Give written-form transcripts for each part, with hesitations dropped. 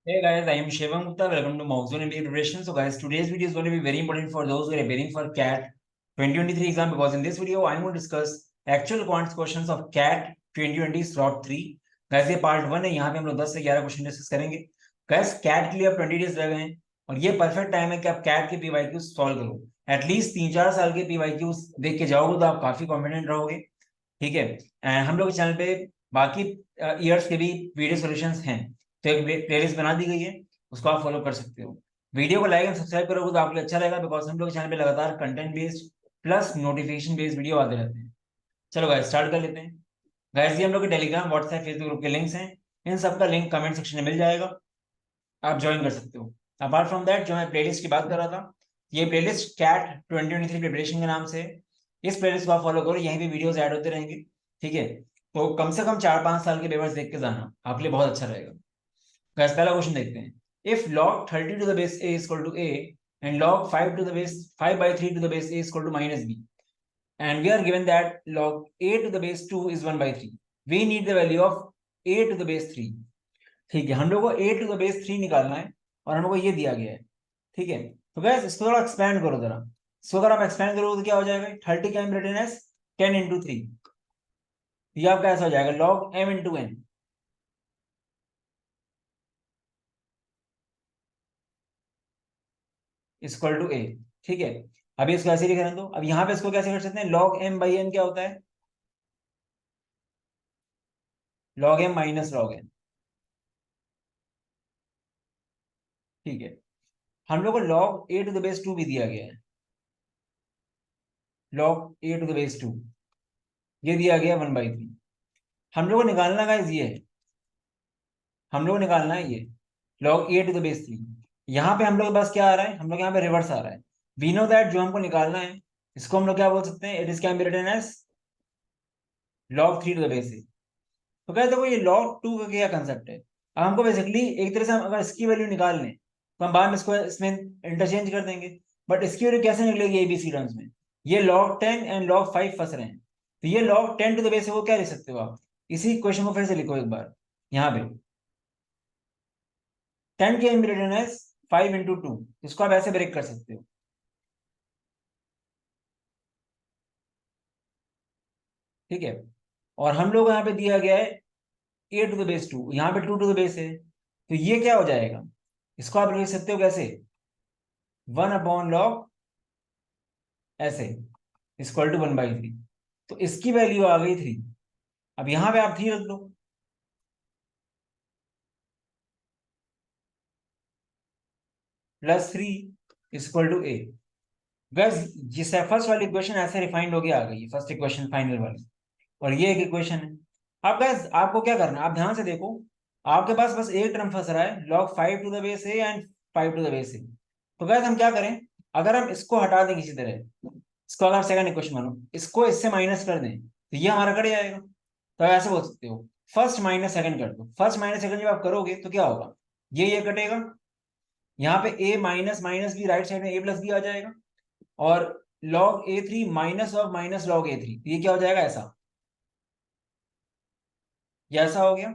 Hey guys, I am Shivam Gupta. Welcome to Mausoon MBA Preparation. So guys, today's video is going to be very important for those who are preparing for CAT 2023 exam, because in this video I'm going to discuss actual quants questions of CAT 2020 slot 3. Guys, ये part 1 है. यहाँ पे हम लोग 10 से 11 question discuss करेंगे. Guys, CAT के लिए अब 20 डेज रह गए हैं और ये परफेक्ट टाइम है कि आप CAT के PYQs सॉल्व करो. एटलीस्ट 3-4 साल के PYQs देख के जाओगे तो आप काफी कॉन्फिडेंट रहोगे. ठीक है. एंड हम लोग के चैनल पे बाकी ईयर्स के भी वीडियो सॉल्यूशंस हैं, तो एक प्लेलिस्ट बना दी गई है, उसको आप फॉलो कर सकते हो. वीडियो को लाइक एंड सब्सक्राइब करोगे तो आपके लिए अच्छा रहेगा, बिकॉज हम लोग चैनल पे लगातार content based plus notification based video आते रहते हैं. चलो गाइस स्टार्ट कर लेते हैं. गाइस ये हम लोग के टेलीग्राम व्हाट्सएप फेसबुक ग्रुप के लिंक्स हैं. इन सबका लिंक कमेंट सेक्शन में मिल जाएगा, आप ज्वाइन कर सकते हो. अपार्ट फ्रॉम दैट, जो मैं प्लेलिस्ट की बात कर रहा था, ये प्लेलिस्ट कैट 2023 प्रिपरेशन के नाम से है. इस प्लेलिस्ट को आप फॉलो करो, यहीं भी वीडियोस ऐड होते रहेंगे. ठीक है, तो कम से कम 4-5 साल के पेपर्स देख के जाना, आपके लिए बहुत अच्छा रहेगा. गाइस पहला क्वेश्चन देखते हैं. If log 30 to the base a is equal to a and log 5 to the base 5 by 3 to the base a is equal to minus b, and we are given that log a to the base 2 is 1 by 3, we need the value of a to the base 3. ठीक है, हम लोग को a to the base 3 निकालना है और हमको ये दिया गया है. ठीक है, तो गाइस इसको थोड़ा एक्सपेंड करो जरा. इसको अगर आप एक्सपेंड करोगे तो क्या हो जाएगा? 30 का रिटर्न एज 10 into 3. ये आपका ऐसा हो जाएगा log m into n equal to a. ठीक है, अभी इसको ऐसे लिख रहे दो. अब यहाँ पे इसको कैसे कर सकते हैं? log m by n क्या होता है? log m minus log n. ठीक है, हम लोग को log a to the base 2 भी दिया गया है. log a to the base 2 ये दिया गया 1/3. हम लोग को निकालना गाइस ये है, हम लोग को निकालना है ये log a to the base 3. यहाँ पे हम लोग के पास क्या आ रहा है? हम लोग यहाँ पे रिवर्स आ रहा है. वी नो दैट जो हमको निकालना है इसको हम लोग क्या बोल सकते हैं? It is can be written as log 3 to the base a. तो क्या देखो, ये log 2 का क्या कंसेप्ट है? अब हमको बेसिकली एक तरह से हम अगर इसकी वैल्यू निकाल लें तो हम बाद में इसको इसमें इंटरचेंज कर देंगे. बट इसकी वैल्यू कैसे निकलेगी एबीसी टर्म्स में? ये log 10 एंड log 5 फंस रहे हैं, तो ये log 10 टू द बेस है, वो क्या लिख सकते हो आप? इसी क्वेश्चन को फिर से लिखो एक बार. यहाँ पे 10 के रिटर्न एज 5 into 2, इसको आप ऐसे ब्रेक कर सकते हो. ठीक है, और हम लोग यहाँ पे दिया गया है a टू द बेस 2, यहाँ पे 2 टू द बेस है, तो ये क्या हो जाएगा? इसको आप लिख सकते हो कैसे? 1/log ऐसे इक्वल टू 1/3. तो इसकी वैल्यू आ गई 3. अब यहां पे आप 3 रख दो. +3 इक्वल टू a. बस जिस फर्स्ट वाली इक्वेशन ऐसे रिफाइंड होगी आ गई, फर्स्ट इक्वेशन फाइनल वाली, और ये एक इक्वेशन है. अब गैस आपको क्या करना है? आप ध्यान से देखो, आपके पास बस एक टर्म फंस रहा है, log 5 to the base A and 5 to the base A. तो गैस हम क्या करें? अगर हम इसको हटा दें किसी तरह, इसको अगर सेकंड इक्वेशन मानो, इसको इससे माइनस कर दें तो ये हमारा कट जाएगा. तो आप ऐसे बोल सकते हो, फर्स्ट माइनस सेकंड कर दो. फर्स्ट माइनस सेकंड जब आप करोगे तो क्या होगा? ये कटेगा, यहाँ पे a माइनस माइनस भी राइट साइड में a प्लस भी आ जाएगा, और log a3 minus of minus log a3, ये क्या हो जाएगा? ऐसा, ये ऐसा हो गया.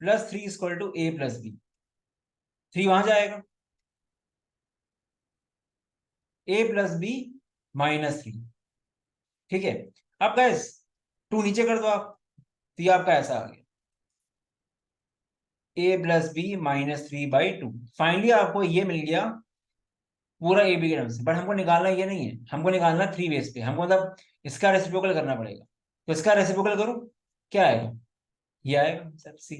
+3 equal to a plus b. 3 वहां जाएगा, a प्लस बी -3. ठीक है, अब गाइस 2 नीचे कर दो आप, तो ये आपका ऐसा आ गया a प्लस बी -3/2. फाइनली आपको ये मिल गया पूरा ए बी के टर्म से. बट हमको निकालना ये नहीं है, हमको निकालना 3 बेस पे. हमको मतलब इसका रेसिप्रोकल करना पड़ेगा. तो इसका रेसिप्रोकल करो, क्या आएगा? ये आएगा सर सी.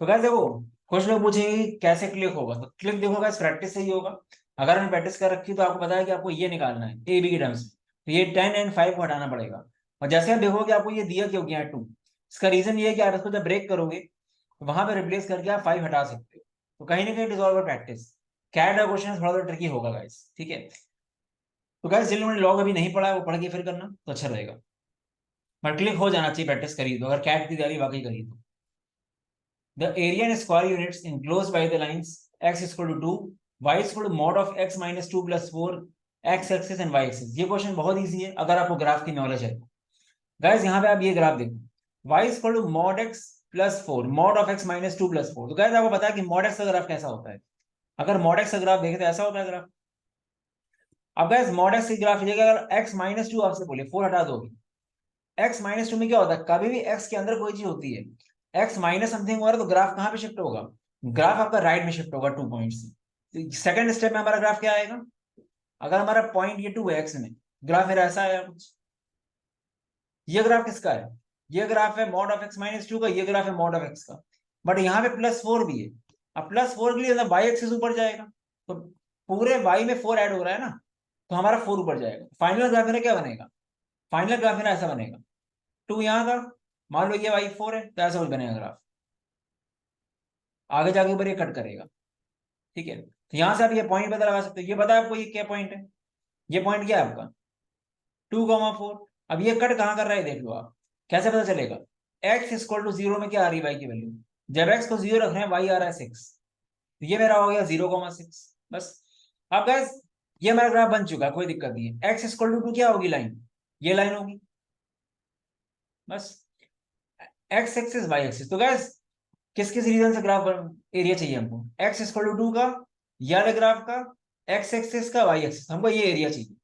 तो गाइस देखो, कुछ लोग पूछेंगे कि कैसे क्लिक होगा, तो क्लिक देखो गाइस प्रैक्टिस से ही होगा. अगर हमने प्रैक्टिस कर रखी तो आपको पता है कि आपको ये निकालना है ए बी के टर्म्स में, तो ये 10 एंड 5 को हटाना पड़ेगा. और जैसे आप देखोगे आपको ये दिया क्यों गया 2, इसका रीजन ये है कि आप इसको जब ब्रेक करोगे तो वहां पे रिप्लेस करके आप 5 हटा सकते हो. तो कहीं ना कहीं डिजॉल्वर प्रैक्टिस. कैट का क्वेश्चन थोड़ा सा ट्रिकी होगा गाइस. ठीक है, तो गाइस जिन लोगों ने लॉग अभी नहीं पढ़ा है वो पढ़ के फिर करना तो अच्छा रहेगा. बट क्लिक हो जाना चाहिए प्रैक्टिस करी तो, अगर कैट की तैयारी वाकई करी तो. The area and square units enclosed by the lines x is equal to 2, y is equal to mod of x minus 2 plus 4, x axis and y axis. ये क्वेश्चन बहुत इजी है अगर आपको ग्राफ की नॉलेज है. Guys यहाँ पे आप ये ग्राफ देखो, y is equal to mod x +4 mod of x -2 +4। तो गाइस आपको पता है कि मॉड x का ग्राफ कैसा होता है। अगर मॉड x का ग्राफ देखे तो ऐसा होता है ग्राफ। अब गाइस मॉड x की ग्राफ लीजिएगा, अगर x -2 आपसे बोले, 4 हटा दोगे, x -2 में क्या होता है, कभी भी x के अंदर कोई चीज होती है, x माइनस समथिंग हो रहा है तो ग्राफ कहाँ पे शिफ्ट होगा, ग्राफ आपका राइट में शिफ्ट होगा 2 पॉइंट से। तो सेकंड स्टेप में हमारा ग्राफ क्या आएगा, अगर हमारा पॉइंट ये 2 है x में, ग्राफ मेरा ऐसा आया कुछ। ये ग्राफ किसका है, ये ग्राफ है मॉड ऑफ x -2 का, ये ग्राफ है मॉड ऑफ x का, बट यहाँ पे +4 भी है। अब +4 के लिए y एक्सिस ऊपर जाएगा, तो पूरे y में 4 ऐड हो रहा है ना, तो हमारा 4 ऊपर जाएगा। फाइनल ग्राफ मेरा क्या बनेगा, फाइनल ग्राफ मेरा ऐसा बनेगा, 2 यहाँ था, मान लो ये y 4 है, तो ऐसा कुछ बनेगा ग्राफ, आगे जाके ऊपर ये कट करेगा। ठीक है, तो यहां से आप ये पॉइंट पता लगा सकते हो, ये पता है आपको ये क्या पॉइंट है, ये पॉइंट क्या है आपका 2,4। अब ये कट कहाँ कर रहा है देख लो आप, कैसे पता चलेगा, x = 0 में क्या आ रही है y की वैल्यू, जब x को 0 रख रहे हैं y आ रहा है 6, तो ये मेरा हो गया 0,6 बस। अब गैस ये मेरा ग्राफ बन चुका है, कोई दिक्कत नहीं है। x = 2 क्या होगी लाइन, ये लाइन होगी बस, x एक्सिस y एक्सिस। तो गैस किस किस रीजन से ग्राफ एरिया चाहिए हमको, x = 2 का, ये वाले ग्राफ का, x एक्सिस का, y एक्सिस, हमको ये एरिया चाहिए,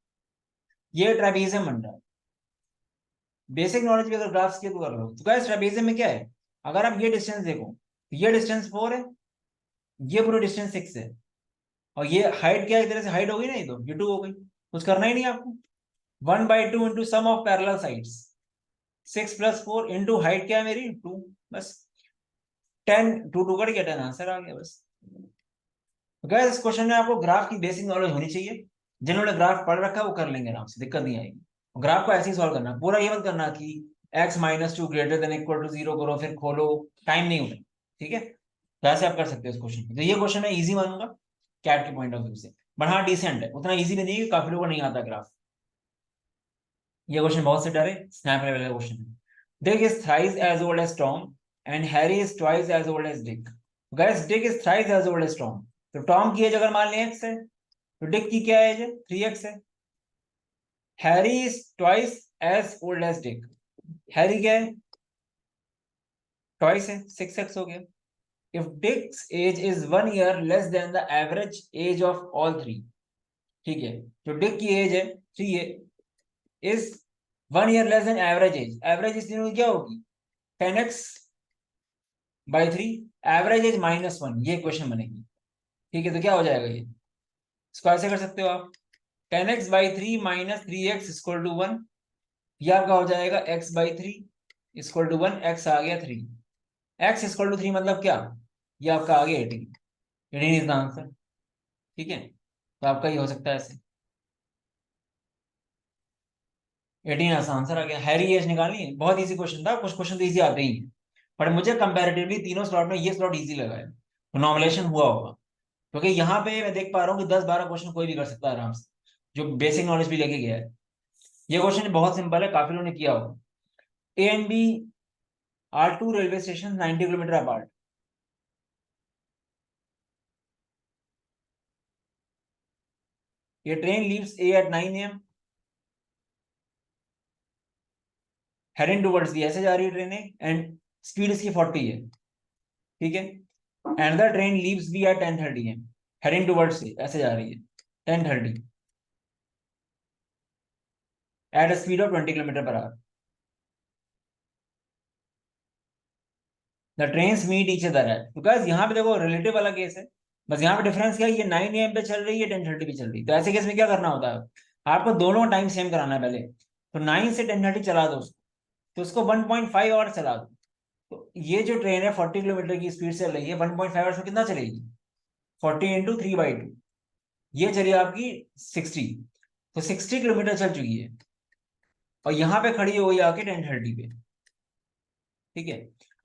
ये ट्रेपेजियम बन रहा है। बेसिक नॉलेज भी अगर ग्राफ्स की तो कर लो। तो गाइस ट्रेपेजियम में क्या है, अगर आप ये डिस्टेंस देखो, ये डिस्टेंस 4 है, ये पूरा डिस्टेंस 6 है, और ये हाइट क्या है, एक तरह से हाइट हो गई ना, ये तो ये 2 हो गई, कुछ करना ही नहीं आपको, 1/2 into sum of parallel sides, 6 + 4 into height क्या है मेरी 2, बस 10, 2 2 कट गया, 10 आंसर आ गया बस। गाइस इस क्वेश्चन में आपको ग्राफ की बेसिक नॉलेज होनी चाहिए, जिन्होंने ग्राफ पढ़ रखा है वो कर लेंगे आराम से, दिक्कत नहीं आएगी। ग्राफ को ऐसे ही सॉल्व करना, पूरा ये मत करना कि x -2 > 0 करो फिर खोलो, टाइम नहीं होता। ठीक है, तो ऐसे आप कर सकते हो इस क्वेश्चन को। तो ये क्वेश्चन मैं इजी मानूंगा कैट के पॉइंट ऑफ व्यू से, बट हाँ डिसेंट है, उतना इजी भी नहीं है, काफी लोगों को नहीं आता ग्राफ। ये क्वेश्चन बहुत से डरे, स्नैप लेवल का क्वेश्चन है। Dick is thrice as old as Tom and Harry is twice as old as Dick. Guys, Dick is thrice as old as Tom. तो टॉम की एज अगर मान लें x है, तो डिक की क्या एज है, 3x है। Harry is twice as old as Dick, Harry क्या है, ट्वाइस है, 6x हो गया। If Dick's age is 1 year less than the average age of all three, ठीक है, जो डिक की एज है 3 है, is 1 year less than average इस तीनों की क्या होगी, 10x/3, एवरेज एज -1, ये क्वेश्चन बनेगी। ठीक है, तो क्या हो जाएगा ये, इसको ऐसे कर सकते हो आप, 10x/3 - 3x = 1, ये आपका हो जाएगा x/3 = 1, x आ गया 3, x = 3 मतलब क्या, ये आपका आ गया 18, 18 इज द आंसर। ठीक है, तो आपका ये हो सकता है ऐसे, 18 ऐसा आंसर आ गया। हैरी एज निकालनी है, बहुत इजी क्वेश्चन था, कुछ क्वेश्चन तो इजी आते ही हैं, पर मुझे कंपैरेटिवली तीनों स्लॉट में ये स्लॉट इजी लगा है, तो नॉर्मलाइजेशन हुआ होगा, क्योंकि यहाँ पे मैं देख पा रहा हूँ कि 10-12 क्वेश्चन कोई भी कर सकता है आराम से, जो बेसिक नॉलेज भी लेके गया है। ये क्वेश्चन बहुत सिंपल है, काफी लोगों ने किया होगा। A and B are 2 railway station 90 kilometre apart. ये train leaves A at 9 AM, heading towards the, ऐसे जा रही है ट्रेन एंड स्पीड इसकी 40 है। ठीक है, and the train leaves B at 10:30 AM, heading towards से ऐसे जा रही है 10:30 at a speed of 20 km/h। The trains meet each other है, तो गाइस यहाँ पे देखो रिलेटिव वाला केस है, बस यहाँ पे डिफरेंस क्या है, ये 9 AM पे चल रही है, 10:30 पे चल रही है, तो ऐसे केस में क्या करना होता है, आपको दोनों टाइम सेम कराना है पहले, तो 9 से 10:30 चला दो उसको, तो उसको 1.5 आवर चला दो, तो ये जो ट्रेन है 40 किलोमीटर की स्पीड से चल रही है, 1.5 आवर्स में कितना चलेगी, 40 × 3/2, ये चली आपकी 60, तो 60 किलोमीटर चल चुकी है, और यहाँ पे खड़ी है वही आके 10:30 पे। ठीक है,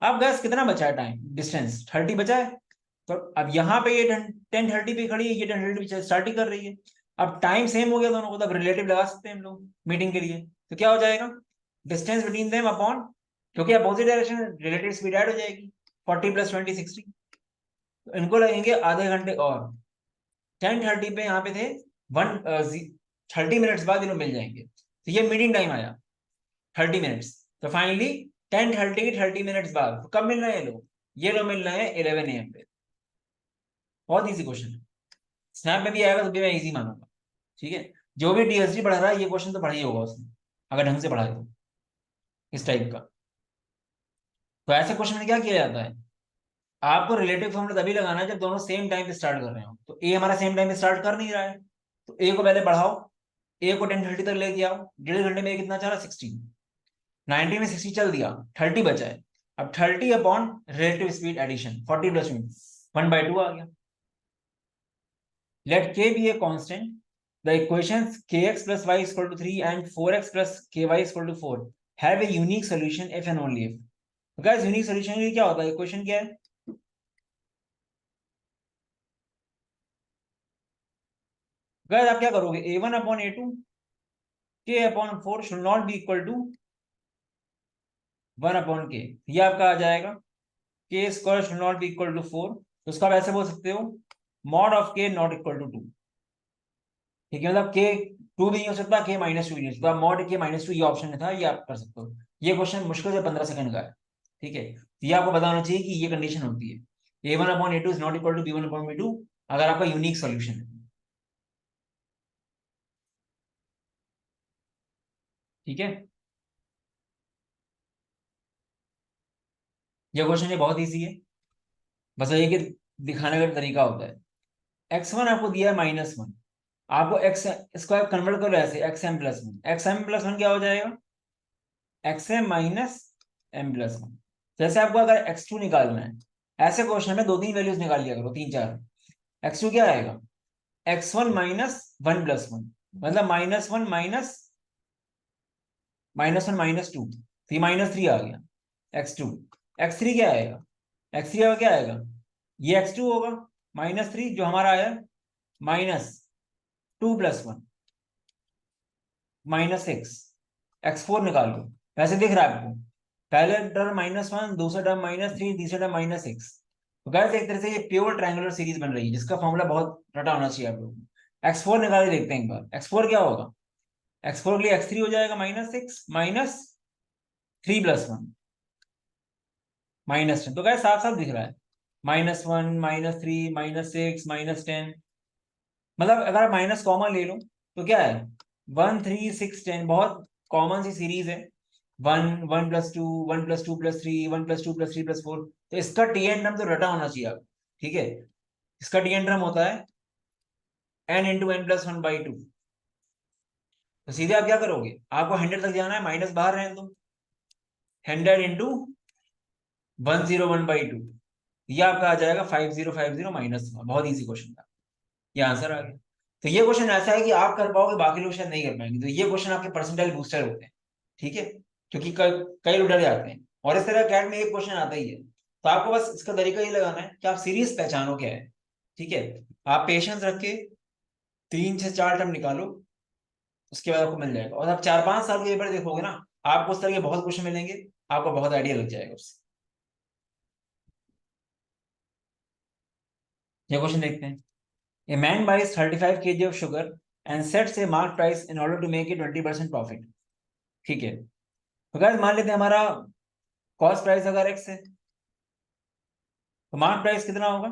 अब गैस कितना बचा है टाइम, डिस्टेंस 30 बचा है, तो अब यहाँ पे ये 10:30 पे खड़ी है, ये 10:30 पे स्टार्ट ही कर रही है, अब टाइम सेम हो गया दोनों को, तब रिलेटिव लगा सकते हैं हम लोग मीटिंग के लिए, तो क्या हो जाएगा, डिस्टेंस बिटवीन देम अपॉन, क्योंकि opposite direction, relative speed add हो जाएगी, 40 + 20 60, तो इनको लगेंगे आधे घंटे और, 10:30 पे यहाँ पे थे, 30 मिनट्स बाद इन्हें मिल जाएंगे, तो ये मीटिंग टाइम आया 30 मिनट्स, तो फाइनली 10:30 की 30 मिनट्स बाद। तो कब मिल रहे हैं ये लोग मिल रहे हैं 11 AM पे। बहुत इजी क्वेश्चन है, स्नैप में भी आएगा तो भी मैं इजी मानूंगा। ठीक है, जो भी DSD पढ़ा रहा है ये क्वेश्चन तो पढ़ा ही होगा उसने, अगर ढंग से पढ़ाए तो, इस टाइप का। तो ऐसे क्वेश्चन में क्या किया जाता है, आपको रिलेटिव फॉर्मूला तभी लगाना है जब दोनों सेम टाइम पे स्टार्ट कर रहे हो। तो ए हमारा सेम टाइम पे स्टार्ट कर नहीं रहा है, तो ए को पहले बढ़ाओ, ए को 10:30 तक लेके आओ। 1.5 घंटे में कितना चला 60, 90 में 60 चल दिया, 30 बचा है। अब 30 upon relative speed addition 40 plus 1/2 आ गया। Let k be a constant, the equations kx plus y is equal to 3 and 4x plus ky is equal to 4 have a unique solution if and only if। तो guys unique solution के लिए क्या होता है, equation क्या है, guys आप क्या करोगे, a1 upon a2 k upon 4 should not be equal to 1 upon k। ये आपका आ जाएगा k square should not be equal to 4, तो उसका आप ऐसे बोल सकते हो mod of k not equal to 2। ठीक है, मतलब k 2 भी नहीं हो सकता, k -2 भी नहीं हो सकता, मॉड k -2 ये ऑप्शन था, ये आप कर सकते हो। ये क्वेश्चन मुश्किल से 15 सेकंड का है। ठीक है, तो ये आपको बताना चाहिए कि ये कंडीशन होती है, a1 upon a2 is not equal to b1 upon b2, अगर आपका यूनिक सॉल्यूशन है। ठीक है, ये क्वेश्चन ये बहुत ईजी है, बस ये कि दिखाने का तरीका होता है। x1 आपको दिया है -1, आपको x इसको आप कन्वर्ट करो ऐसे, xm+1, xm+1 क्या हो जाएगा, xm माइनस m+1। जैसे आपको अगर x2 निकालना है, ऐसे क्वेश्चन में 2-3 वैल्यूज निकाल लिया करो, 3-4। x2 क्या आएगा, x1 माइनस 1+1, मतलब -1 -1 -2, तो ये -3 आ गया x2। x3 क्या आएगा, x3 का क्या आएगा, ये x2 होगा, -3 जो हमारा आया -2+1 -6, x4 निकाल लो। वैसे दिख रहा है आपको, पहले टर्म -1, दूसरा टर्म -3, तीसरा टर्म -6। तो गाइस एक तरह से ये प्योर ट्रायंगुलर सीरीज बन रही है, जिसका फॉर्मूला बहुत रटा होना चाहिए आप लोगों को। x4 निकाल के देखते हैं एक बार, x4 क्या होगा, x4 के लिए x3 हो जाएगा -6 -3+1 -10। तो गाइस साफ साफ दिख रहा है, -1 -3 -6 -10, मतलब अगर आप माइनस कॉमन ले लो तो क्या है, 1 3 6 10, बहुत कॉमन सी सीरीज है। 1 1+2 1+2+3 1+2+3+4, तो इसका टी एन टर्म तो रटा होना चाहिए आप। ठीक है, इसका टी एन टर्म होता है n × n+1/2। तो सीधे आप क्या करोगे, आपको 100 तक जाना है, माइनस बाहर रहने दो, 100 × 101/2, ये आपका आ जाएगा 5050 -1। बहुत इजी क्वेश्चन था, ये आंसर आ गया। तो ये क्वेश्चन ऐसा है कि आप कर पाओगे, बाकी लोग शायद नहीं कर पाएंगे, तो ये क्वेश्चन आपके परसेंटाइल बूस्टर होते हैं। ठीक है, क्योंकि कई लोग डर जाते हैं, और इस तरह कैट में एक क्वेश्चन आता ही है। तो आपको बस इसका तरीका ये लगाना है कि आप सीरीज पहचानो क्या है। ठीक है, आप पेशेंस रख के 3 से 4 टर्म निकालो, उसके बाद आपको मिल जाएगा। और आप 4-5 साल के पेपर देखोगे ना, आपको उस तरह के बहुत क्वेश्चन मिलेंगे, आपको बहुत आइडिया लग जाएगा उससे। ये क्वेश्चन देखते हैं। A man buys 35 kg of sugar and sets a mark price in order to make a 20% profit। ठीक है, तो गाइस मान लेते हैं हमारा कॉस्ट प्राइस अगर x है, तो मार्क प्राइस कितना होगा,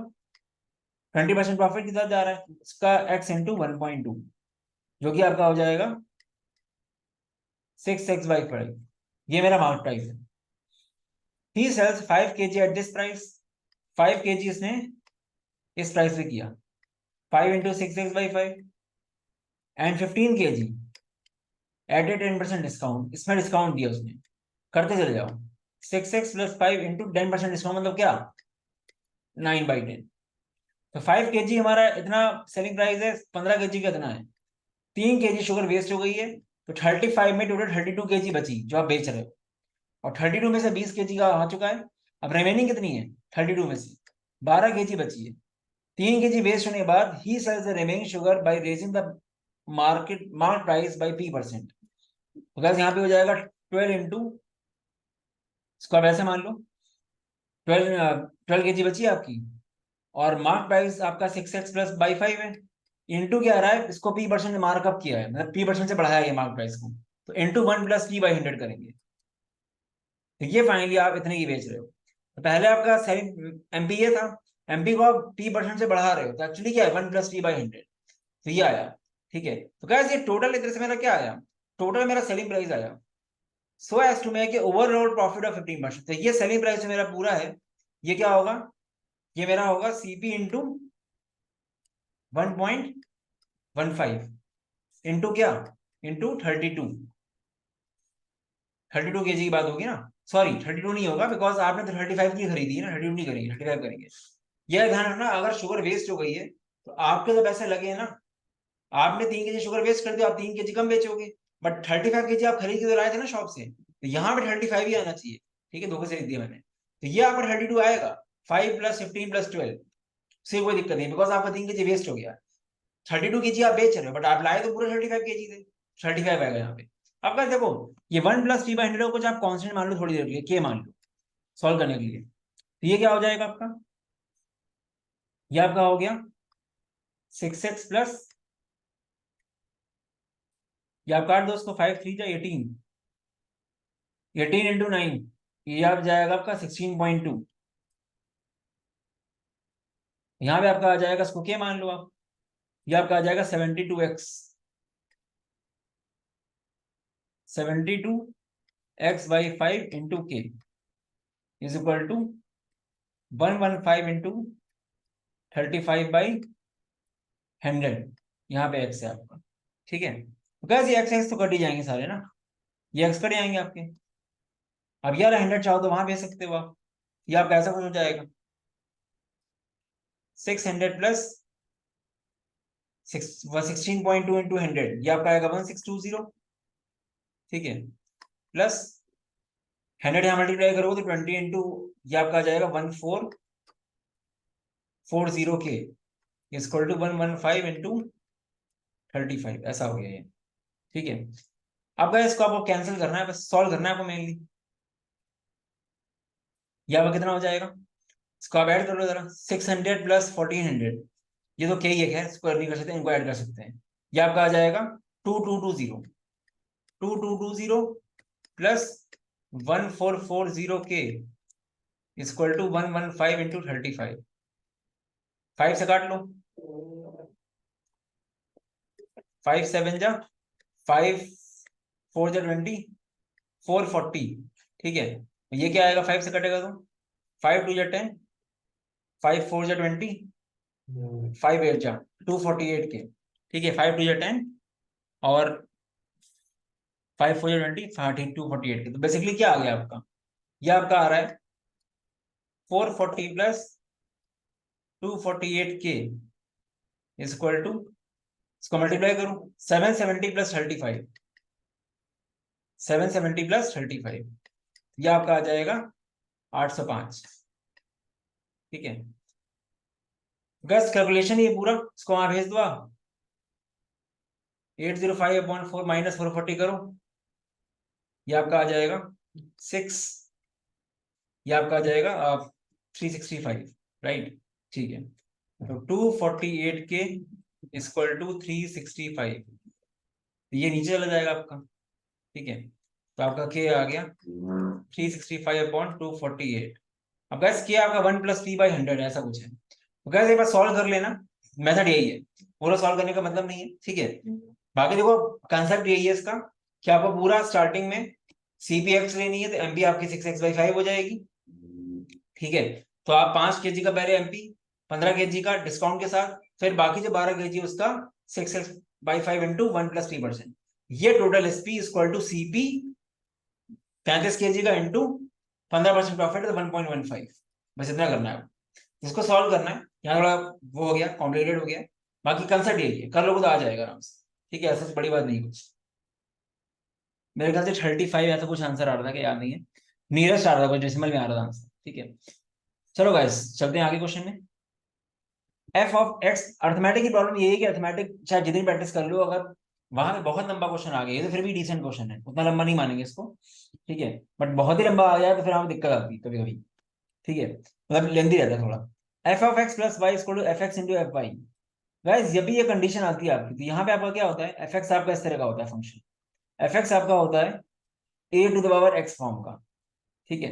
20% प्रॉफिट की तरफ जा रहा है, इसका x इंटू 1.2, जो कि आपका हो जाएगा 6x/5। ये मेरा मार्क प्राइस है। He sells 5 kg at this price, 5 kg इसने इस प्राइस पे किया, 5 into 6x/5 and 15 kg at a 10% discount, इसमें डिस्काउंट दिया उसने, करते चले जाओ, 6x+5 इंटू 10% डिस्काउंट, मतलब क्या 9/10। तो 5 kg हमारा इतना सेलिंग प्राइस है, 15 kg का इतना है, 3 kg शुगर वेस्ट हो गई है, तो 35 में टोटल 32 kg बची जो आप बेच रहे हो, और 32 में से 20 kg का आ चुका है। अब रिमेनिंग कितनी है, 32 में से 12 kg बची है। 3 kg वेस्ट होने के बाद he sells the remaining sugar by raising the mark price by p%। तो गाइस यहाँ पे हो जाएगा 12 इंटू, इसको आप ऐसे मान लो 12 kg बची है आपकी, और मार्क प्राइस आपका 6x+/5 है, इंटू क्या आ रहा है, इसको p% में मार्कअप किया है, मतलब p% से बढ़ाया है मार्क प्राइस को, तो इंटू 1 + p/100 करेंगे। तो ये फाइनली आप इतने की बेच रहे हो। तो पहले आपका सेलिंग एमपी ये था, एमपी को आप p% से बढ़ा रहे हो, तो एक्चुअली क्या है 1+p/100, तो ये आया। ठीक है, तो गाइस ये टोटल इधर से मेरा क्या आया, टोटल मेरा सेलिंग प्राइस आया so as to make overall profit of 15%। तो ये सेलिंग प्राइस मेरा पूरा है, ये क्या होगा, ये मेरा होगा सीपी इंटू 1.15 इंटू क्या, इंटू 32 केजी की बात होगी ना, सॉरी 32 नहीं होगा, बिकॉज आपने तो 35 की खरीदी है ना, 32 नहीं करेंगे, 35 करेंगे। यह ध्यान रखना, अगर शुगर वेस्ट हो गई है तो आपके तो पैसे लगे हैं ना, आपने 3 केजी शुगर वेस्ट कर दिया, आप 3 केजी कम बेचोगे, बट 35 केजी आप खरीद के तो लाए थे ना शॉप से, तो यहाँ पे 35 ही आना चाहिए। ठीक है, धोखे से लिख दिया मैंने, तो ये आपका 32 आएगा, 5+15+12 से कोई दिक्कत नहीं, बिकॉज आपका 3 केजी वेस्ट हो गया। 32 केजी आप बेच रहे हो, बट आप लाए तो पूरे 35 केजी थे, 35 आएगा यहाँ पे। अब गाइस देखो, ये 1+p/100 को कुछ आप कांस्टेंट मान लो थोड़ी देर के लिए, के मान लो सॉल्व करने के लिए, तो ये क्या हो जाएगा आपका, ये आपका हो गया 6x प्लस, ये आप काट दो उसको, 5×3 = 18, 18 × 9, ये आप जाएगा आपका 16.2, यहाँ पे आपका आ जाएगा, इसको के मान लो आप, ये आपका आ जाएगा 72x, 72x/5 इंटू के इज इक्वल टू 115 इंटू 35/100, यहाँ पे x है आपका। ठीक है, तो कैसे ये x तो कट ही जाएंगे सारे ना, ये x कट जाएंगे आपके। अब यार 100 चाहो तो वहां भेज सकते हो आप, ये आपका ऐसा कुछ हो जाएगा 600 प्लस 16.2 इंटू 100, ये आपका आएगा 1620। ठीक है, प्लस 100 यहाँ मल्टीप्लाई करोगे तो 20 इंटू, ये आपका आ जाएगा 1440 के इक्वल टू 115 इंटू 35, ऐसा हो गया ये। ठीक है, अब गाइस इसको आपको कैंसिल करना है, बस सॉल्व करना है आपको मेनली। ये आपका कितना हो जाएगा, इसको आप ऐड कर लो जरा, 600 प्लस 1400, ये तो क्या ही है, स्क्वायर नहीं कर सकते, इनको ऐड कर सकते हैं। ये आपका आ जाएगा 2220 प्लस 1440 के इक्वल टू 115 इंटू 35, 5 से काट लो, 5×7 = 5, 4 × 20, 440। ठीक है, ये क्या आएगा, 5 से कटेगा तो 5×2 = 10, 5×4 = 20, 5×8 = 248 के। ठीक है, 5×2 = 10 और 5×4 = 20, 248 के। तो बेसिकली क्या आ गया आपका, ये आपका आ रहा है 440 प्लस 248 के इक्वल टू, इसको मल्टीप्लाई करूं, 770 प्लस 35, 770 प्लस 35, ये आपका आ जाएगा 805। ठीक है, गैस कैलकुलेशन ये पूरा, इसको वहां भेज दो आप, 805/4 माइनस 440 करो, ये आपका आ जाएगा 6, ये आपका आ जाएगा 365, राइट। ठीक है, तो 248 के इक्वल टू 365, ये नीचे चला जाएगा आपका। ठीक है, तो आपका के आ गया 365/248। अब गैस के आपका 1+p/100 ऐसा कुछ है, तो गैस एक बार सॉल्व कर लेना, मेथड यही है, पूरा सॉल्व करने का मतलब नहीं है। ठीक है, बाकी देखो कंसेप्ट यही है इसका, कि आपको पूरा स्टार्टिंग में cpx लेनी है, तो एमपी आपकी 6x/5 हो जाएगी। ठीक है, तो आप 5 केजी का पहले एमपी, 15 केजी का डिस्काउंट के साथ, फिर बाकी जो 12 केजी उसका 6x/5 इंटू 1+3%, ये total SP equal to CP 35 KG का इंटू 15% प्रॉफिट है, तो 1.15, बस इतना करना है, इसको सॉल्व करना है। यहाँ थोड़ा वो हो गया, कॉम्प्लिकेटेड हो गया, बाकी कंसेप्ट यही है, कर लोगे तो आ जाएगा आराम से। ठीक है, ऐसा बड़ी बात नहीं कुछ, मेरे ख्याल से 35 ऐसा कुछ आंसर आ रहा था कि याद नहीं है, नियरेस्ट आ रहा था, कुछ डेसिमल में आ रहा था आंसर। ठीक है, चलो गाइस चलते हैं आगे क्वेश्चन में। एफ ऑफ एक्स, अर्थमेटिक की प्रॉब्लम ये है कि अर्थमेटिक चाहे जितनी प्रैक्टिस कर लो, अगर वहां पे बहुत लंबा क्वेश्चन आ गया, ये तो फिर भी डिसेंट क्वेश्चन है, उतना लंबा नहीं मानेंगे इसको। ठीक है, बट बहुत ही लंबा आ जाए तो फिर हमें दिक्कत आती है कभी कभी। ठीक है, मतलब लेंदी रहता है थोड़ा। F of x plus y equal to f x into f y. Guys जब भी ये कंडीशन आती है आपकी, तो यहाँ पे आपका क्या होता है, एफ एक्स आपका इस तरह का होता है फंक्शन, एफ एक्स आपका होता है a to the power x form का। ठीक है,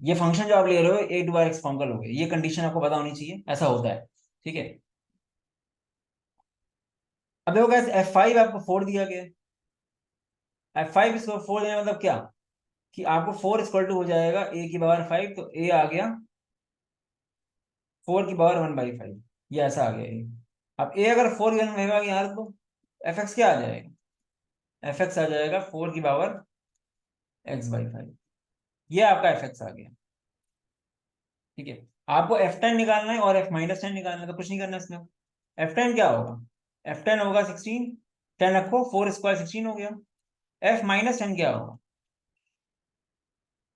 ये फंक्शन जो आप ले रहे हो ए टू एक्स फॉर्म का लोगे, ये कंडीशन आपको पता होनी चाहिए, ऐसा होता है। ठीक है, अब देखो गाइस F5 आपको 4 दिया गया है। F5 इसको 4 देना मतलब क्या, कि आपको 4 इक्वल टू हो जाएगा ए की पावर 5, तो ए आ गया 4 की पावर 1/5, ये ऐसा आ गया ये। अब ए अगर 4 गिवन रहेगा यार, तो एफ एक्स क्या आ जाएगा, एफ एक्स आ जाएगा 4 की पावर x/5, ये आपका एफ एक्स आ गया। ठीक है, आपको F10 निकालना है और F-10 निकालना है, तो कुछ नहीं करना इसमें। F10 क्या होगा, F10 होगा 16, 10 रखो, 4 स्क्वायर 16 हो गया। F-10 क्या होगा,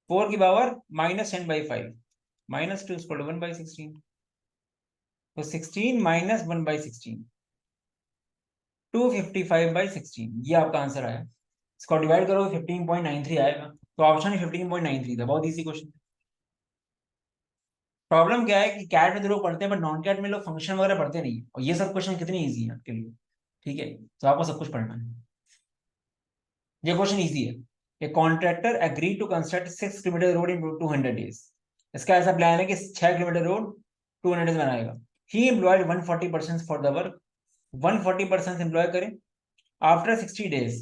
4 की पावर -10/5, -2 = 1/16, तो 16 -1/16, 255/16, ये आपका आंसर आया। इसको डिवाइड करो 15.93 आएगा, तो ऑप्शन ही 15.93 था। बहुत इजी क्वेश्चन। प्रॉब्लम क्या है कि कैट में तो लोग पढ़ते हैं, बट नॉन कैट में लोग फंक्शन वगैरह पढ़ते नहीं, और ये सब क्वेश्चन कितने इजी है आपके लिए। ठीक है, तो आपको सब कुछ पढ़ना है। ये क्वेश्चन इजी है। A contractor agree to construct 6 kilometre road in 200 days. इसका ऐसा प्लान है कि 6 किलोमीटर रोड 200 डेज बनाएगा। He employed 140 person for the work, 140 person employ करें। After 60 days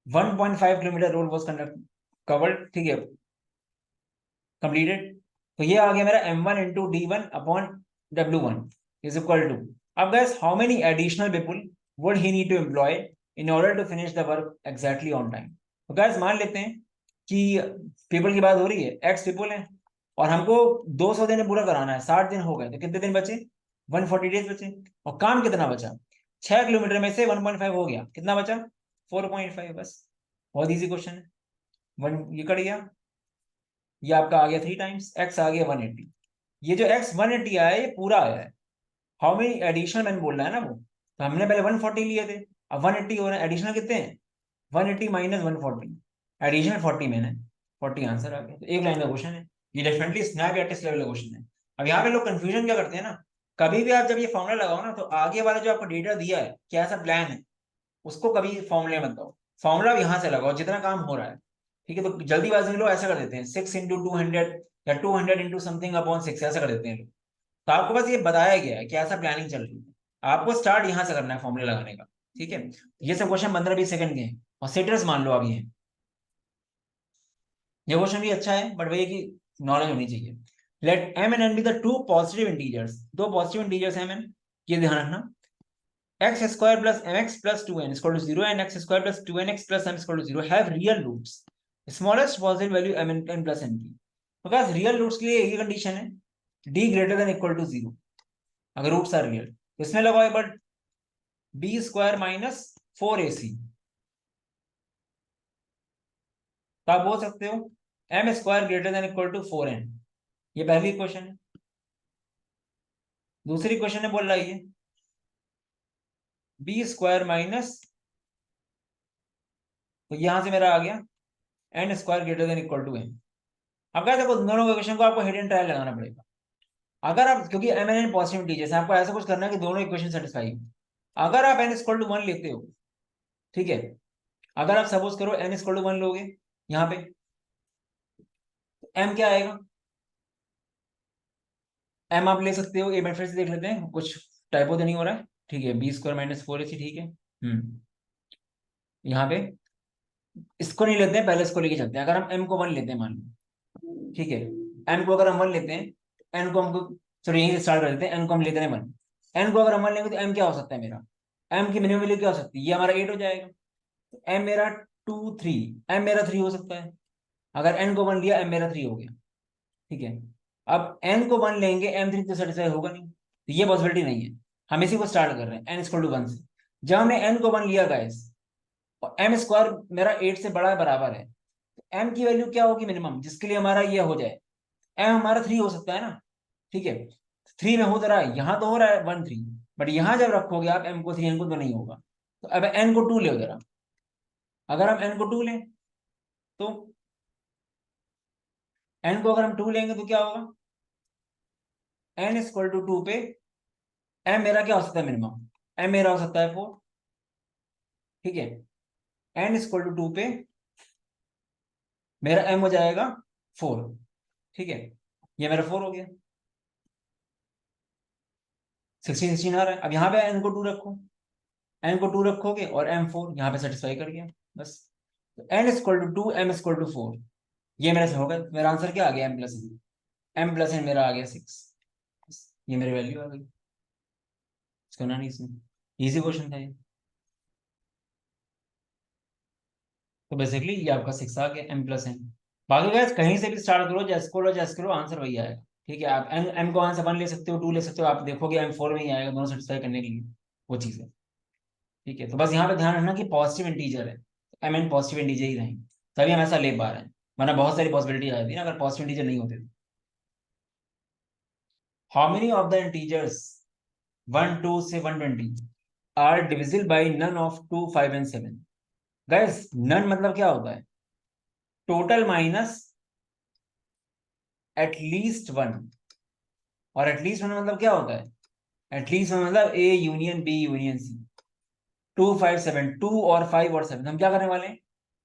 1.5 kilometre road was conduct covered, ठीक है, कंप्लीटेड। तो ये आ गया मेरा m1 × d1/w1 is equal to, अब guess how many additional people would he need to employ in order to finish the work exactly on time. तो guess मान लेते हैं कि पीपल की बात हो रही है, एक्स पीपल है, और हमको 200 दिन पूरा कराना है, 60 दिन हो गए, तो कितने दिन बचे, 140 डेज बचे। और काम कितना बचा, 6 किलोमीटर में से 1.5 हो गया, कितना बचा, 4.5, बस। बहुत इजी क्वेश्चन है। वन ये कट गया, ये आपका आ गया 3 टाइम्स, एक्स आ गया 180। ये जो एक्स 180 आया है, ये पूरा आया है। हाउ मेनी एडिशनल मैंने बोल रहा है ना वो, तो हमने पहले 140 लिए थे, अब 180 हो रहे हैं, एडिशनल कितने हैं, 180 माइनस 140, एडिशनल 40 मैंने, 40 आंसर आ गया। तो एक लाइन का क्वेश्चन है, ये डेफिनेटली स्नैप या टेस्ट लेवल का क्वेश्चन है। अब यहाँ पे लोग कंफ्यूजन क्या करते हैं ना, कभी भी आप जब ये फॉर्मूला लगाओ ना, तो आगे वाला जो आपको डेटा दिया है क्या ऐसा प्लान है, उसको कभी फॉर्मूले मत दो, फॉर्मूला यहाँ से लगाओ जितना काम हो रहा है। ठीक है, तो जल्दीबाजी में लोग ऐसा कर देते हैं 6 × 200 या 200 × something/6, ऐसा कर देते हैं लोग। तो आपको बस ये बताया गया है कि ऐसा प्लानिंग चल रही है, आपको स्टार्ट यहाँ से करना है फॉर्मूले लगाने का। ठीक है, ये सब क्वेश्चन 15-20 सेकंड के हैं, और सिटर्स मान लो आप ये क्वेश्चन भी अच्छा है, बट वही कि नॉलेज होनी चाहिए। Let m and n be the two positive integers, दो पॉजिटिव इंटीजर्स हैं m n, ये ध्यान रखना। x² + mx + 2n = 0 and x² + 2nx + m = 0 have real roots, smallest positive value m n + n की। तो गाइस रियल रूट्स के लिए ये कंडीशन है, d > 0 अगर रूट्स आर रियल, तो इसमें लगाओ एक बार b² - 4ac, तो आप बोल सकते हो m² > 4n, ये पहली क्वेश्चन है। दूसरी क्वेश्चन है बोल रहा है ये b² तो यहां से मेरा आ गया n² > m। अब क्या देखो, दोनों इक्वेशन को आपको हिडन ट्रायल लगाना पड़ेगा। अगर आप, क्योंकि m and n positive integers है, आपको ऐसा कुछ करना है कि दोनों इक्वेशन सेटिस्फाई हो। अगर आप n = 1 लेते हो, ठीक है, अगर आप सपोज करो n = 1 लोगे यहाँ पे, तो m क्या आएगा, m आप ले सकते हो, एक बार फिर से देख लेते हैं, कुछ टाइपो तो नहीं हो रहा है। ठीक है, b² - 4ac, ठीक है। यहाँ पे इसको नहीं लेते हैं, पहले इसको लेके चलते हैं। अगर हम m को 1 लेते हैं मान लो, ठीक है, n को अगर हम 1 लेते हैं, n को हमको, चलो यहीं से स्टार्ट कर देते हैं, n को हम लेते हैं 1, n को अगर हम 1 लेंगे तो m क्या हो सकता है मेरा, m की मिनिमम वैल्यू क्या हो सकती है, ये हमारा 8 हो जाएगा, तो m मेरा 2 3, m मेरा 3 हो सकता है। अगर n को 1 लिया, m मेरा 3 हो गया। ठीक है, अब n को 1 लेंगे, m 3 तो सेटिस्फाई होगा नहीं, तो ये पॉसिबिलिटी नहीं है। हम इसी को स्टार्ट कर रहे हैं n = 1 से। जब हमने n को 1 लिया गाइस, और m² मेरा 8 से बड़ा बराबर है, तो m की वैल्यू क्या होगी मिनिमम, जिसके लिए हमारा ये हो जाए, m हमारा 3 हो सकता है ना। ठीक है, 3 में हो तो रहा है, यहाँ तो हो रहा है 1 3, बट यहाँ जब रखोगे आप m को 3, n को तो नहीं होगा। तो अब n को 2 ले जरा, अगर हम n को 2 लें, तो n को अगर हम 2 लेंगे तो क्या होगा, n = 2 पे m मेरा क्या हो सकता है मिनिमम, m मेरा हो सकता है 4। ठीक है, n = 2 पे मेरा m हो जाएगा 4। ठीक है, ये मेरा 4 हो गया। 16 आ रहा है। अब यहाँ पे n को 2 रखो, n को 2 रखोगे और m4 यहाँ पे सेटिस्फाई कर गया बस। तो n equal to 2, m equal to 4, ये मेरा से होगा। मेरा आंसर क्या आ गया? m+n मेरा आ गया 6। ये मेरी वैल्यू आ गई। करना नहीं इसमें, इजी क्वेश्चन था ये। तो बेसिकली ये आपका 6 आ गया m+n। बाकी गैस कहीं से भी स्टार्ट करो, जैस करो आंसर वही आएगा। ठीक है, आप m को आंसर 1 ले सकते हो, 2 ले सकते हो, आप देखोगे m4 में ही आएगा, दोनों सेटिस्फाई करने के लिए वो चीज़ है। ठीक है, तो बस यहाँ पे ध्यान रखना कि पॉजिटिव इंटीजर है, mn पॉजिटिव इंटीजर ही रहेंगे, तभी हम ऐसा ले पा रहे हैं, वरना बहुत सारी पॉसिबिलिटी आ जाती है ना अगर पॉजिटिव इंटीजर नहीं होते तो। How many of the integers 1 2 से 120 are divisible by none of 2 5 and 7? Guys none मतलब क्या होता है? Total minus at least one. और एटलीस्ट वन मतलब क्या होता है? एटलीस्ट वन मतलब A union B union C. 2 5 7, 2 और 5 और 7 हम क्या करने वाले हैं?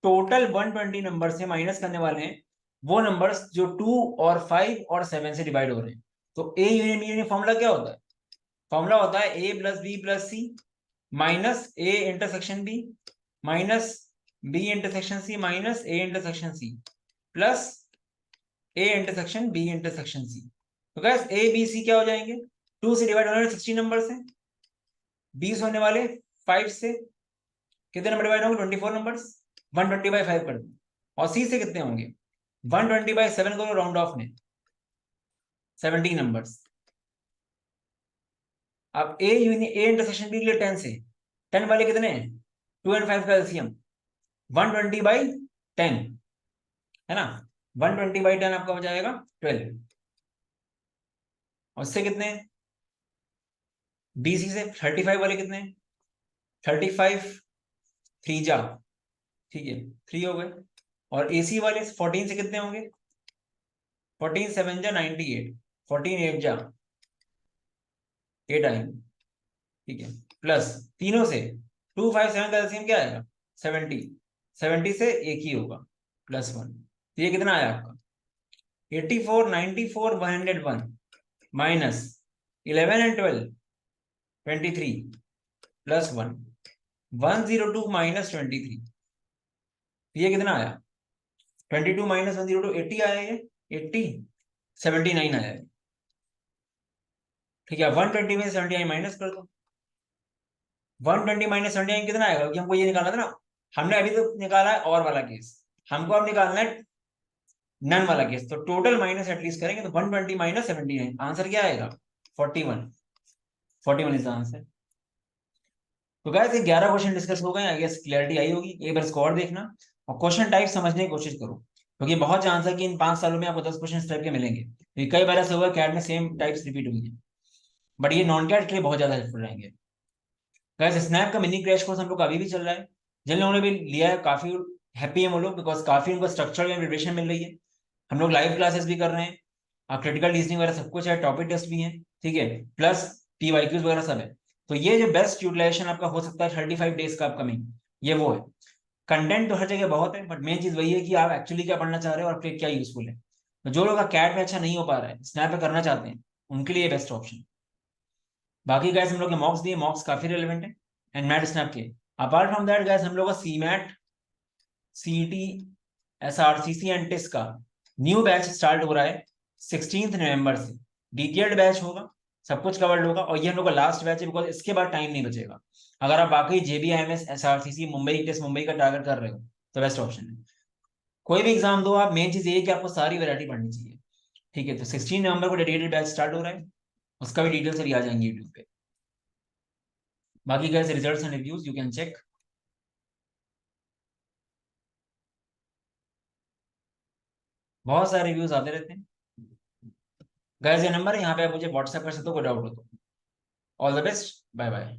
टोटल 120 नंबर से माइनस करने वाले हैं वो नंबर्स जो 2 और 5 और 7 से डिवाइड हो रहे हैं। तो A union B union formula क्या होता है? फॉर्मूला होता है A plus B plus C minus A intersection B minus B intersection C minus A intersection C plus A intersection B intersection C. तो गैस ए बी सी क्या हो जाएंगे? 2 से डिवाइड होने वाले 16 नंबर से, 20 होने वाले 5 से, कितने नंबर डिवाइड होंगे? 24 नंबर। 120/5 कर दो। और सी से कितने होंगे? 120/7 करो राउंड ऑफ में, 17 नंबर। अब ए इंटरसेक्शन बी के लिए 10 से, 10 वाले कितने हैं? 2 और 5 का एलसीएम 120/10 है ना। 120/10 आपका हो जाएगा 12। और इससे कितने? बीसी से 35 वाले कितने? 35 3 जा, ठीक है 3 हो गए। और एसी वाले 14 से कितने होंगे? 14 7 जा 98, 14 8 जा 8 आएंगे। ठीक है, प्लस तीनों से 2 5 7 का एलसीएम क्या आएगा? 70, 70 से एक ही होगा +1। तो ये कितना आया आपका? 84 94 101 माइनस 11 एंड 12 23 +1 102 माइनस 23। ये कितना आया? 22 माइनस 102 80 आया, ये 80 79 आया है। ठीक है, 120 में 79 माइनस कर दो। 120 माइनस 79 कितना आएगा? क्योंकि हमको ये निकालना था ना, हमने अभी तो निकाला है और वाला केस, हमको अब निकालना है नन वाला केस। तो टोटल माइनस एटलीस्ट करेंगे तो 120 माइनस 79, आंसर क्या आएगा? 41। 41 इज द आंसर। तो गाइस ये 11 क्वेश्चन डिस्कस हो गए, आई गेस क्लैरिटी आई होगी। एक बार स्कोर देखना और क्वेश्चन टाइप समझने की कोशिश करो, क्योंकि बहुत चांस है कि इन 5 सालों में आपको 10 क्वेश्चन इस टाइप के मिलेंगे, क्योंकि कई बार ऐसा हुआ कैट में सेम टाइप्स रिपीट हुई है, बट ये नॉन कैट के लिए बहुत ज्यादा हेल्पफुल रहेंगे। गाइस स्नैप का मिनी क्रैश कोर्स हम लोग का अभी भी चल रहा है, जिन लोगों ने भी लिया है काफी हैप्पी है वो लोग, बिकॉज काफी उनको स्ट्रक्चर में प्रिपरेशन मिल रही है। हम लोग लाइव क्लासेस भी कर रहे हैं, क्रिटिकल रीजनिंग वगैरह सब कुछ है, टॉपिक टेस्ट भी है, ठीक है, प्लस पीवाईक्यूज वगैरह सब है। तो ये जो बेस्ट यूटिलाइजेशन आपका हो सकता है 35 डेज का अपकमिंग, ये वो है। कंटेंट तो हर जगह बहुत है, बट मेन चीज वही है कि आप एक्चुअली क्या पढ़ना चाह रहे हो और फिर क्या यूजफुल है। तो जो लोग कैट में अच्छा नहीं हो पा रहा है, स्नैप पे करना चाहते हैं, उनके लिए बेस्ट ऑप्शन। बाकी गैस हम लोग के मॉक्स दिए, मॉक्स काफी रिलेवेंट है एंड मैट स्नैप के। अपार्ट फ्रॉम दैट गैस हम लोग का CMAT CET SRCC and test का न्यू बैच स्टार्ट हो रहा है 16 नवंबर से। डिटेल्ड बैच होगा, सब कुछ कवर्ड होगा, और ये हम लोग का लास्ट बैच है, बिकॉज इसके बाद टाइम नहीं बचेगा। अगर आप बाकी JBIMS SRCC Mumbai test Mumbai का टारगेट कर रहे हो तो बेस्ट ऑप्शन है। कोई भी एग्जाम दो आप, मेन चीज ये है कि आपको सारी वैरायटी पढ़नी चाहिए। ठीक है, तो 16 नवंबर को डेडिकेटेड बैच स्टार्ट हो रहा है, उसका भी डिटेल्स अभी आ जाएंगे यूट्यूब पे। बाकी gas results and reviews you can check. बहुत सारे रिव्यूज आते रहते हैं। गैस ये नंबर है, यहाँ पे आप मुझे व्हाट्सएप कर सकते हो, कोई डाउट हो तो। All the best, bye bye.